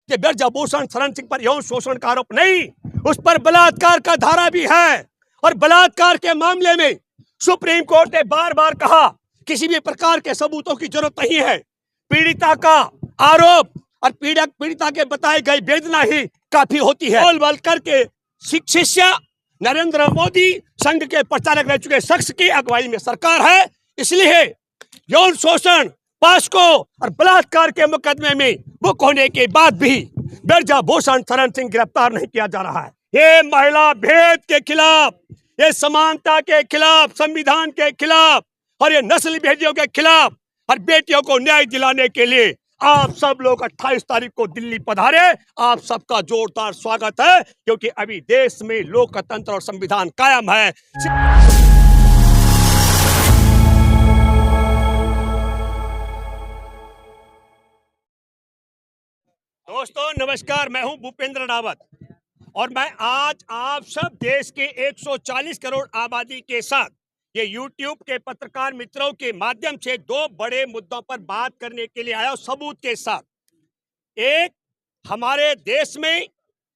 कि ब्रजभूषण शरण सिंह पर यौन शोषण का आरोप नहीं, उस पर बलात्कार का धारा भी है। और बलात्कार के मामले में सुप्रीम कोर्ट ने बार बार कहा किसी भी प्रकार के सबूतों की जरूरत नहीं है, पीड़िता का आरोप और पीड़िता के बताए गए वेदना ही काफी होती है। गोल वलकर के शिष्य नरेंद्र मोदी संघ के प्रचारक रह चुके शख्स की अगुवाई में सरकार है, इसलिए यौन शोषण, पास्को और बलात्कार के मुकदमे में बुक होने के बाद भी ब्रजभूषण शरण सिंह गिरफ्तार नहीं किया जा रहा है। ये महिला भेद के खिलाफ, ये समानता के खिलाफ, संविधान के खिलाफ और ये नस्ल भेदियों के खिलाफ और बेटियों को न्याय दिलाने के लिए आप सब लोग 28 तारीख को दिल्ली पधारे। आप सबका जोरदार स्वागत है, क्योंकि अभी देश में लोकतंत्र और संविधान कायम है। दोस्तों नमस्कार, मैं हूं भूपेंद्र रावत और मैं आज आप सब देश के 140 करोड़ आबादी के साथ ये YouTube के पत्रकार मित्रों के माध्यम से दो बड़े मुद्दों पर बात करने के लिए आया हूं, सबूत के साथ। एक, हमारे देश में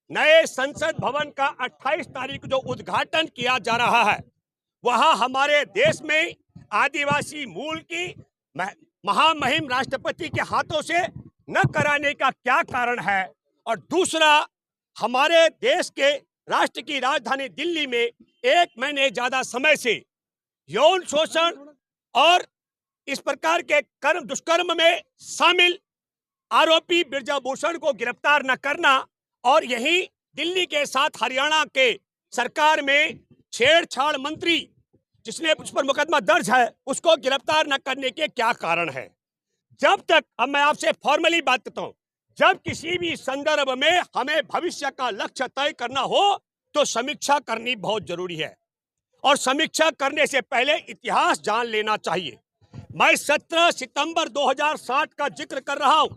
नए संसद भवन का 28 तारीख को जो उद्घाटन किया जा रहा है, वहां हमारे देश में आदिवासी मूल की महामहिम राष्ट्रपति के हाथों से न कराने का क्या कारण है। और दूसरा, हमारे देश के राष्ट्र की राजधानी दिल्ली में 1 महीने ज्यादा समय से यौन शोषण और इस प्रकार के दुष्कर्म में शामिल आरोपी ब्रजभूषण को गिरफ्तार न करना और यही दिल्ली के साथ हरियाणा के सरकार में छेड़छाड़ मंत्री जिसने उस पर मुकदमा दर्ज है उसको गिरफ्तार न करने के क्या कारण है। जब तक, अब मैं आपसे फॉर्मली बात करता हूं, जब किसी भी संदर्भ में हमें भविष्य का लक्ष्य तय करना हो तो समीक्षा करनी बहुत जरूरी है और समीक्षा करने से पहले इतिहास जान लेना चाहिए। मैं 17 सितंबर 2007 का जिक्र कर रहा हूं।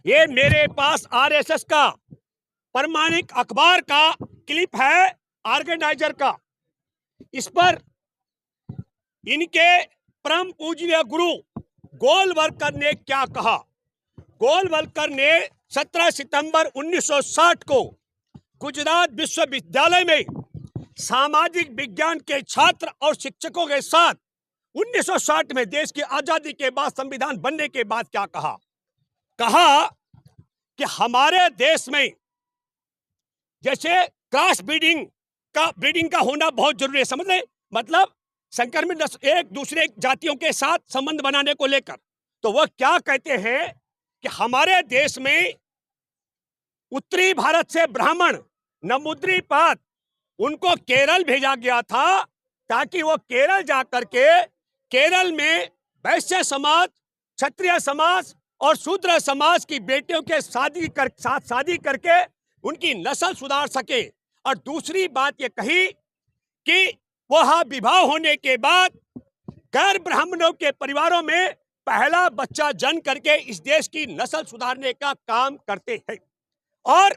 ये मेरे पास आरएसएस का प्रमाणिक अखबार का क्लिप है, ऑर्गेनाइजर का। इस पर इनके परम पूजनीय गुरु गोलवलकर ने क्या कहा। गोलवलकर ने 17 सितंबर 1960 को गुजरात विश्वविद्यालय में सामाजिक विज्ञान के छात्र और शिक्षकों के साथ 1960 में देश की आजादी के बाद, संविधान बनने के बाद क्या कहा। कहा कि हमारे देश में जैसे क्रॉस ब्रीडिंग का होना बहुत जरूरी है। समझ रहे, मतलब संक्रमित एक दूसरे जातियों के साथ संबंध बनाने को लेकर। तो वह क्या कहते हैं कि हमारे देश में उत्तरी भारत से ब्राह्मण नमुद्रीपात उनको केरल भेजा गया था ताकि वो केरल जाकर के केरल में वैश्य समाज, क्षत्रिय समाज और शूद्र समाज की बेटियों के साथ शादी करके उनकी नस्ल सुधार सके। और दूसरी बात ये कही कि वह विवाह होने के बाद गैर ब्राह्मणों के परिवारों में पहला बच्चा जन्म करके इस देश की नस्ल सुधारने का काम करते हैं। और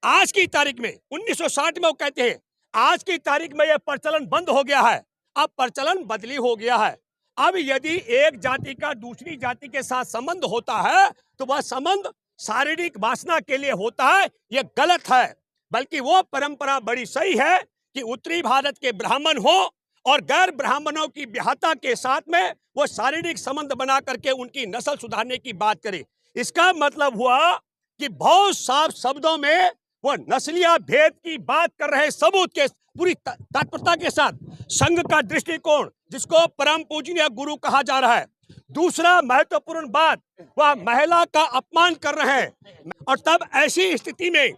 आज की तारीख में 1960 में वो कहते हैं, आज की तारीख में यह प्रचलन बंद हो गया है, अब प्रचलन बदली हो गया है। अब यदि एक जाति का दूसरी जाति के साथ संबंध होता है तो वह संबंध शारीरिक वासना के लिए होता है, यह गलत है। बल्कि वो परंपरा बड़ी सही है कि उत्तरी भारत के ब्राह्मण हो और गैर ब्राह्मणों की ब्याहता के साथ में वो शारीरिक संबंध बना करके उनकी नस्ल सुधारने की बात करे। इसका मतलब हुआ कि बहुत साफ शब्दों में वो नस्लीय भेद की बात कर रहे, सबूत के पूरी तत्परता के साथ। संघ का दृष्टिकोण, जिसको परम पूजनीय गुरु कहा जा रहा है। दूसरा महत्वपूर्ण बात, वह महिला का अपमान कर रहे हैं। और तब ऐसी स्थिति में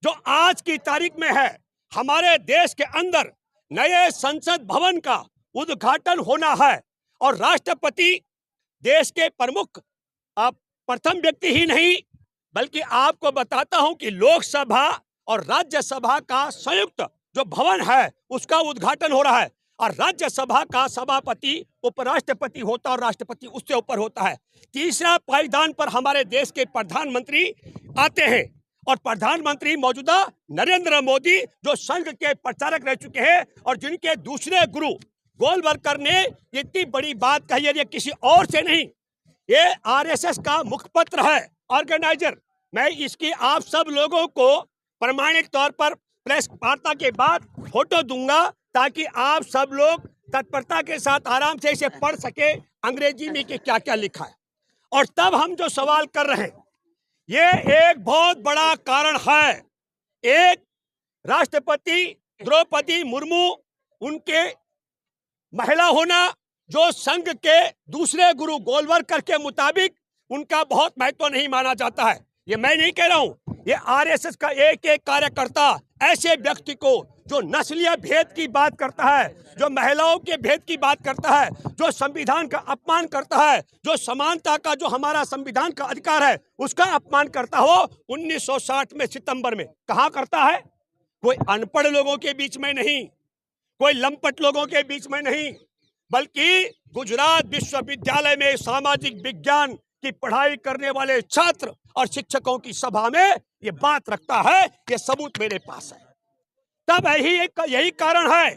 जो आज की तारीख में है, हमारे देश के अंदर नए संसद भवन का उद्घाटन होना है और राष्ट्रपति देश के प्रमुख प्रथम व्यक्ति ही नहीं, बल्कि आपको बताता हूं कि लोकसभा और राज्यसभा का संयुक्त जो भवन है उसका उद्घाटन हो रहा है। और राज्यसभा का सभापति उपराष्ट्रपति होता है और राष्ट्रपति उससे ऊपर होता है। तीसरा पायदान पर हमारे देश के प्रधानमंत्री आते हैं और प्रधानमंत्री मौजूदा नरेंद्र मोदी जो संघ के प्रचारक रह चुके हैं और जिनके दूसरे गुरु गोलवलकर ने इतनी बड़ी बात कही है, ये किसी और से नहीं, ये आरएसएस का मुखपत्र है, ऑर्गेनाइजर। मैं इसकी आप सब लोगों को प्रमाणिक तौर पर प्रेस वार्ता के बाद फोटो दूंगा, ताकि आप सब लोग तत्परता के साथ आराम से इसे पढ़ सके अंग्रेजी में कि क्या क्या लिखा है। और तब हम जो सवाल कर रहे हैं, ये एक बहुत बड़ा कारण है। एक, राष्ट्रपति द्रौपदी मुर्मू, उनके महिला होना, जो संघ के दूसरे गुरु गोलवलकर के मुताबिक उनका बहुत महत्व नहीं माना जाता है। ये मैं नहीं कह रहा हूं, ये आरएसएस का एक एक कार्यकर्ता ऐसे व्यक्ति को जो नस्लीय भेद की बात करता है, जो महिलाओं के भेद की बात करता है, जो संविधान का अपमान करता है, जो समानता का, जो हमारा संविधान का अधिकार है उसका अपमान करता हो, 1960 में सितंबर में कहां करता है? कोई अनपढ़ लोगों के बीच में नहीं, कोई लंपट लोगों के बीच में नहीं, बल्कि गुजरात विश्वविद्यालय में सामाजिक विज्ञान की पढ़ाई करने वाले छात्र और शिक्षकों की सभा में ये बात रखता है। ये सबूत मेरे पास है। तब यही कारण है,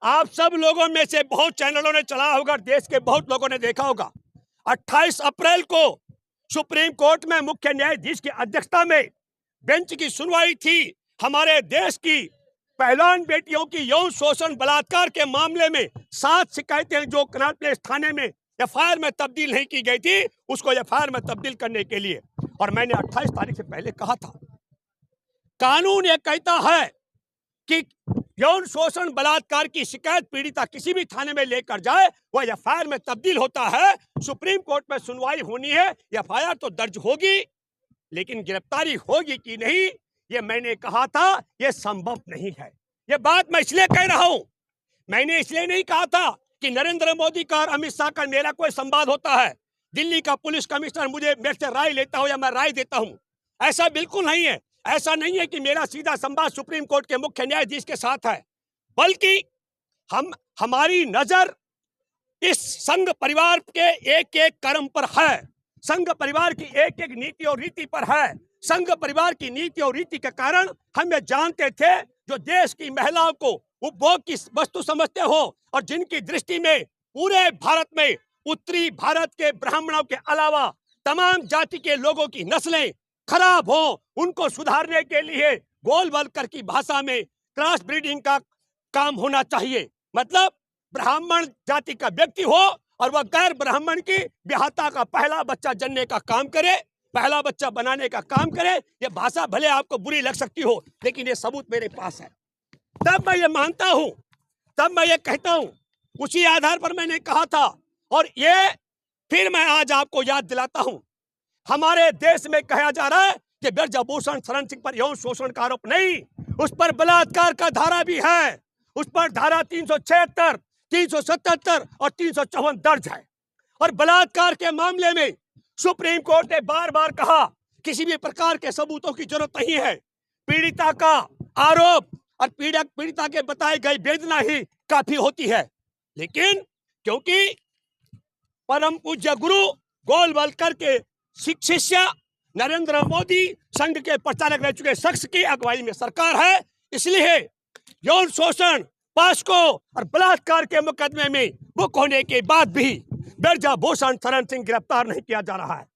आप सब लोगों में से बहुत चैनलों ने चलाया होगा, देश के बहुत लोगों ने देखा होगा, 28 अप्रैल को सुप्रीम कोर्ट में मुख्य न्यायाधीश की अध्यक्षता में बेंच की सुनवाई थी। हमारे देश की पहलवान बेटियों की यौन शोषण बलात्कार के मामले में 7 शिकायतें जो कनाट प्लेस थाने में एफआईआर में तब्दील नहीं की गई थी, उसको एफआईआर में तब्दील करने के लिए, और मैंने 28 तारीख से पहले कहा था, कानून ये कहता है कि यौन शोषण बलात्कार की शिकायत पीड़िता किसी भी थाने में लेकर जाए, वह एफआईआर में तब्दील होता है। सुप्रीम कोर्ट में सुनवाई होनी है, एफआईआर तो दर्ज होगी, लेकिन गिरफ्तारी होगी कि नहीं, ये मैंने कहा था, ये संभव नहीं है। ये बात मैं इसलिए कह रहा हूं, मैंने इसलिए नहीं कहा था कि नरेंद्र मोदी का और अमित शाह का मेरा कोई संवाद होता है, दिल्ली का पुलिस कमिश्नर मेरे से राय लेता हो या मैं राय देता हूं, ऐसा बिल्कुल नहीं है। ऐसा नहीं है कि मेरा सीधा संवाद सुप्रीम कोर्ट के मुख्य न्यायाधीश के साथ है, बल्कि हमारी नजर इस संघ परिवार के एक एक कर्म पर है, संघ परिवार की एक एक नीति और रीति पर है। संघ परिवार की नीति और रीति के कारण हम ये जानते थे, जो देश की महिलाओं को उपभोग की वस्तु समझते हो और जिनकी दृष्टि में पूरे भारत में उत्तरी भारत के ब्राह्मणों के अलावा तमाम जाति के लोगों की नस्लें खराब हो, उनको सुधारने के लिए गोलवलकर की भाषा में क्रॉस ब्रीडिंग का काम होना चाहिए। मतलब ब्राह्मण जाति का व्यक्ति हो और वह गैर ब्राह्मण की विवाहता का पहला बच्चा जनने का काम करे, पहला बच्चा बनाने का काम करे। ये भाषा भले आपको बुरी लग सकती हो, लेकिन ये सबूत मेरे पास है। तब मैं ये मानता हूं, तब मैं ये कहता हूं, उसी आधार पर मैंने कहा था। और ये फिर मैं आज आपको याद दिलाता हूं, हमारे देश में कहा जा रहा है कि ब्रजभूषण शरण सिंह पर यौन शोषण का आरोप नहीं, उस पर बलात्कार का धारा भी है, उस पर धारा 376, 377 और 354 दर्ज है। और बलात्कार के मामले में सुप्रीम कोर्ट ने बार बार कहा, किसी भी प्रकार के सबूतों की जरूरत नहीं है, पीड़िता का आरोप और पीड़िता के बताए गए वेदना ही काफी होती है। लेकिन क्योंकि परम पूज्य गुरु गोलवलकर के शिष्य नरेंद्र मोदी संघ के प्रचारक रह चुके शख्स की अगुवाई में सरकार है, इसलिए यौन शोषण, पास्को और बलात्कार के मुकदमे में बुक होने के बाद भी ब्रजभूषण शरण सिंह गिरफ्तार नहीं किया जा रहा है।